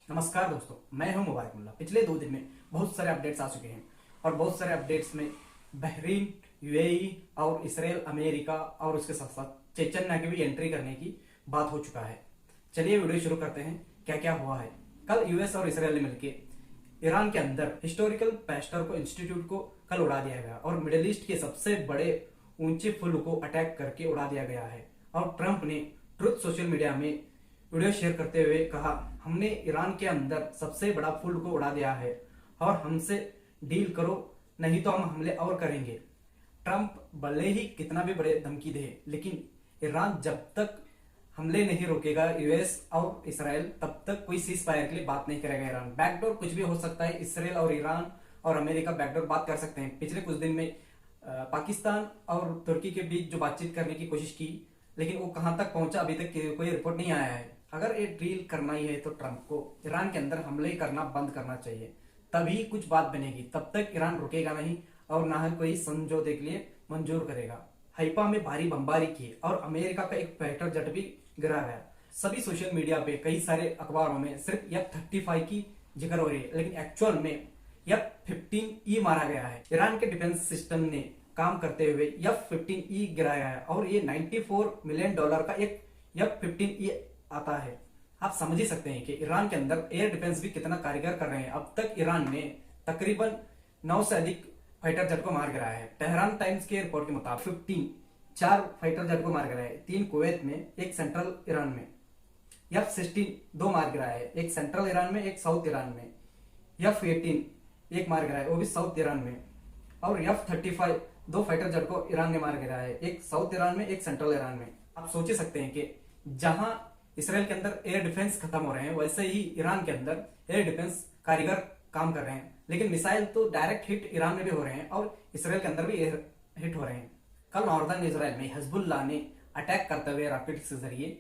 नमस्कार दोस्तों, मैं हूं मुबारक मुल्ला। पिछले 2 दिन में बहुत सारे अपडेट्स आ चुके हैं और बहुत सारे अपडेट्स में बहरीन, यूएई और इसराइल, अमेरिका और उसके साथ साथ चेचन्या की भी एंट्री करने की बात हो चुका है। चलिए वीडियो शुरू करते हैं। क्या क्या हुआ है। कल यूएस और इसराइल ने मिलकर ईरान के अंदर हिस्टोरिकल पेस्टर को इंस्टीट्यूट को कल उड़ा दिया गया और मिडिल ईस्ट के सबसे बड़े ऊंचे पुल को अटैक करके उड़ा दिया गया है। और ट्रंप ने ट्रुथ सोशल मीडिया में वीडियो शेयर करते हुए कहा, हमने ईरान के अंदर सबसे बड़ा पुल को उड़ा दिया है और हमसे डील करो, नहीं तो हम हमले और करेंगे। ट्रंप भले ही कितना भी बड़े धमकी दे, लेकिन ईरान जब तक हमले नहीं रोकेगा यूएस और इसराइल, तब तक कोई सीज फायर के लिए बात नहीं करेगा। ईरान बैकडोर कुछ भी हो सकता है। इसराइल और ईरान और अमेरिका बैकडोर बात कर सकते हैं। पिछले कुछ दिन में पाकिस्तान और तुर्की के बीच जो बातचीत करने की कोशिश की, लेकिन वो कहां तक पहुंचा अभी तक कोई रिपोर्ट नहीं आया है। अगर ये डील करना ही है तो ट्रंप को ईरान के अंदर हमले करना बंद करना चाहिए, तभी कुछ बात बनेगी। तब तक ईरान रुकेगा नहीं और ना ही कोई समझौते के लिए मंजूर करेगा। हाइफा में भारी बमबारी की और अमेरिका का एक फाइटर जेट भी गिरा गया। सभी सोशल मीडिया पे कई सारे अखबारों में सिर्फ F-35 की जिक्र हो रही है, लेकिन एक्चुअल में F-15E मारा गया है। ईरान के डिफेंस सिस्टम ने काम करते हुए F-15E गिराया है और ये $94 मिलियन का एक F-15E आता है। आप समझ ही सकते हैं कि ईरान के अंदर एयर डिफेंस भी कितना कारीगर कर रहे हैं। अब तक ईरान ने तकरीबन 9 से अधिक फाइटर जेट को मार गिराया है। तेहरान टाइम्स के रिपोर्ट के मुताबिक 4 फाइटर जेट को मार गिराया है, 3 कुवैत में, एक सेंट्रल ईरान में। F-16 2 मार गिराया है, एक सेंट्रल ईरान में, एक साउथ ईरान में। F-18 एक मार गिराया है, वो भी साउथ ईरान में। और F-35 2 फाइटर जेट को ईरान ने मार गिराया है, एक साउथ ईरान में, एक सेंट्रल ईरान में। आप सोच ही सकते हैं कि जहां इसराइल के अंदर एयर डिफेंस खत्म हो रहे हैं, वैसे ही ईरान के अंदर एयर डिफेंस कारीगर काम कर रहे हैं। लेकिन मिसाइल तो डायरेक्ट हिट ईरान में भी हो रहे हैं और इसराइल के अंदर भी एयर हिट हो रहे हैं। कल नॉर्दर्न इसराइल में हिजबुल्लाह ने अटैक करते हुए रॉकेट के जरिए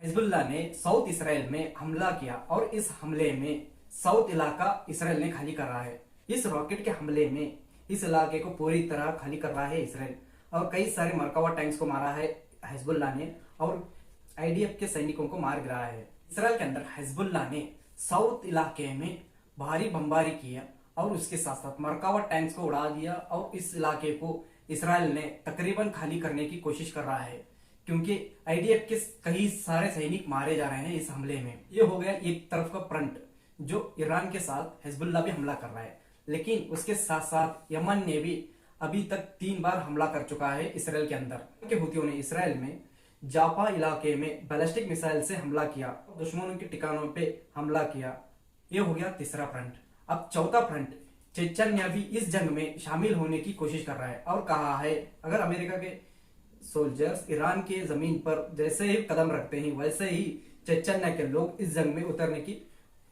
हिजबुल्लाह ने साउथ इसराइल में हमला किया और इस हमले में साउथ इलाका इसराइल ने खाली कर रहा है। इस रॉकेट के हमले में इस इलाके को पूरी तरह खाली कर रहा है इसराइल और कई सारे मरकावा टैंक्स को मारा है हिजबुल्लाह ने और आईडीएफ के सैनिकों को मार गिराया है। इसराइल के अंदर हिजबुल्लाह ने साउथ इलाके में भारी बमबारी किया और उसके साथ साथ मरकावा टैंक्स को उड़ा दिया और इस इलाके को इसराइल ने तकरीबन खाली करने की कोशिश कर रहा है, क्योंकि आईडीएफ के कई सारे सैनिक मारे जा रहे हैं इस हमले में। ये हो गया एक तरफ का फ्रंट, जो ईरान के साथ हिजबुल्लाह भी हमला कर रहा है। लेकिन उसके साथ साथ यमन ने भी अभी तक 3 बार हमला कर चुका है इसराइल के अंदर। के हुतियों ने इसराइल में जाफा इलाके में बैलिस्टिक मिसाइल से हमला किया, दुश्मनों के ठिकानों पे हमला किया। ये हो गया तीसरा फ्रंट। अब चौथा फ्रंट, चेचन्या भी इस जंग में शामिल होने की कोशिश कर रहा है और कहा है अगर अमेरिका के सोल्जर्स ईरान के जमीन पर जैसे ही कदम रखते हैं, वैसे ही चेचन्या के लोग इस जंग में उतरने की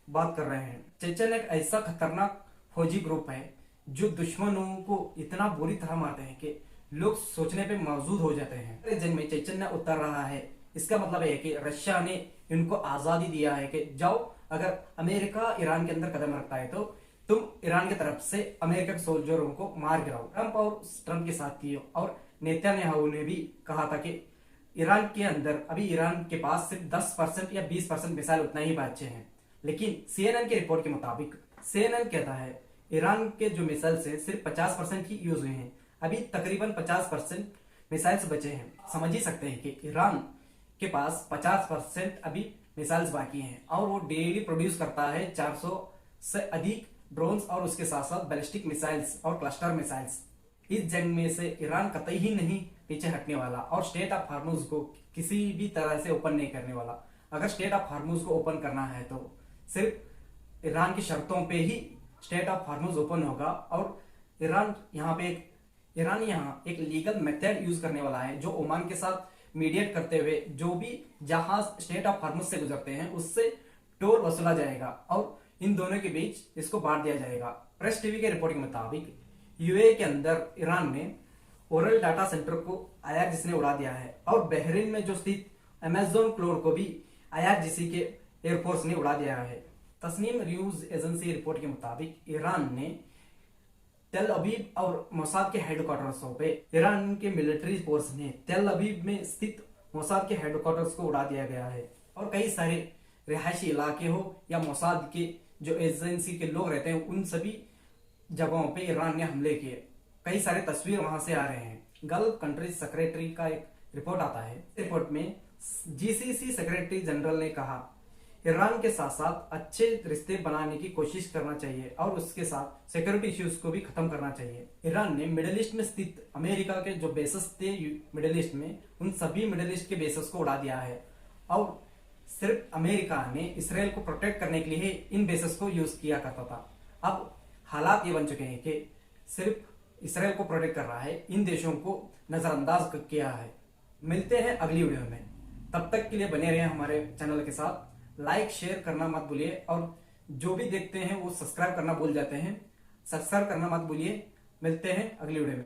बात कर रहे हैं। चेचन्या एक ऐसा खतरनाक फौजी ग्रुप है जो दुश्मनों को इतना बुरी तरह मारते हैं कि लोग सोचने पे मौजूद हो जाते हैं। इस जंग में चेचन्या उतर रहा है, इसका मतलब है कि रशिया ने इनको आजादी दिया है कि जाओ, अगर अमेरिका ईरान के अंदर कदम रखता है तो तुम ईरान की तरफ से अमेरिका के सोल्जरों को मार गिराओ। ट्रंप के साथी और नेतन्याहू ने भी कहा था कि ईरान के अंदर अभी ईरान के पास सिर्फ 10% या 20% मिसाइल उतना ही बचे हैं। लेकिन सीएनएन की रिपोर्ट के मुताबिक सीएनएन कहता है ईरान के जो मिसाइल से सिर्फ 50% ही यूज हुए हैं, अभी तकरीबन 50% मिसाइल्स बचे हैं। समझ ही सकते हैं कि ईरान के पास 50% अभी मिसाइल्स बाकी हैं और वो डेली प्रोड्यूस करता है 400 से अधिक ड्रोन्स और उसके साथ साथ बैलिस्टिक मिसाइल्स और क्लस्टर मिसाइल्स। इस जंग में से ईरान कतई ही नहीं पीछे हटने वाला और स्टेट ऑफ हार्मुज को किसी भी तरह से ओपन नहीं करने वाला। अगर स्टेट ऑफ हार्मुज को ओपन करना है तो सिर्फ ईरान की शर्तों पे ही स्टेट ऑफ हार्मुज ओपन होगा और ईरान यहाँ एक लीगल मेथड यूज करने वाला है, जो ओमान के साथ मीडिएट करते हुए जो भी जहाज स्टेट ऑफ हार्मुज से गुजरते हैं उससे टोल वसूला जाएगा और इन दोनों के बीच इसको बांट दिया जाएगा। प्रेस टीवी के रिपोर्ट के मुताबिक यूएई के अंदर ईरान ने ओरल डाटा सेंटर को आया जिसने उड़ा दिया है और बहरीन में जो स्थित अमेजोन क्लोड को भी IRGC के एयरफोर्स ने उड़ा दिया है। तस्नीम न्यूज एजेंसी रिपोर्ट के मुताबिक ईरान ने तेल अवीव और मोसाद के हेडक्वार्टर्सों पे ईरान के मिलिट्री फोर्स ने तेल अवीव में स्थित मोसाद के हेडक्वार्टर्स को उड़ा दिया गया है। और कई सारे रिहायशी इलाके हो या मोसाद के जो एजेंसी के लोग रहते हैं, उन सभी जगहों पे ईरान ने हमले किए। कई सारे तस्वीर वहां से आ रहे हैं। गल्फ कंट्रीज सेक्रेटरी का एक रिपोर्ट आता है। रिपोर्ट में GCC सेक्रेटरी जनरल ने कहा, ईरान के साथ साथ अच्छे रिश्ते बनाने की कोशिश करना चाहिए और उसके साथ सिक्योरिटी इश्यूज को भी खत्म करना चाहिए। ईरान ने मिडिल ईस्ट में स्थित अमेरिका के जो बेसेस थे मिडिल ईस्ट में, उन सभी मिडिल ईस्ट के बेसेस को उड़ा दिया है। और सिर्फ अमेरिका ने इसराइल को प्रोटेक्ट करने के लिए इन बेसेस को यूज किया करता था। अब हालात ये बन चुके हैं कि सिर्फ इसराइल को प्रोटेक्ट कर रहा है, इन देशों को नजरअंदाज किया है। मिलते हैं अगली वीडियो में, तब तक के लिए बने रहें हमारे चैनल के साथ। लाइक शेयर करना मत भूलिए और जो भी देखते हैं वो सब्सक्राइब करना भूल जाते हैं, सब्सक्राइब करना मत भूलिए। मिलते हैं अगली वीडियो में।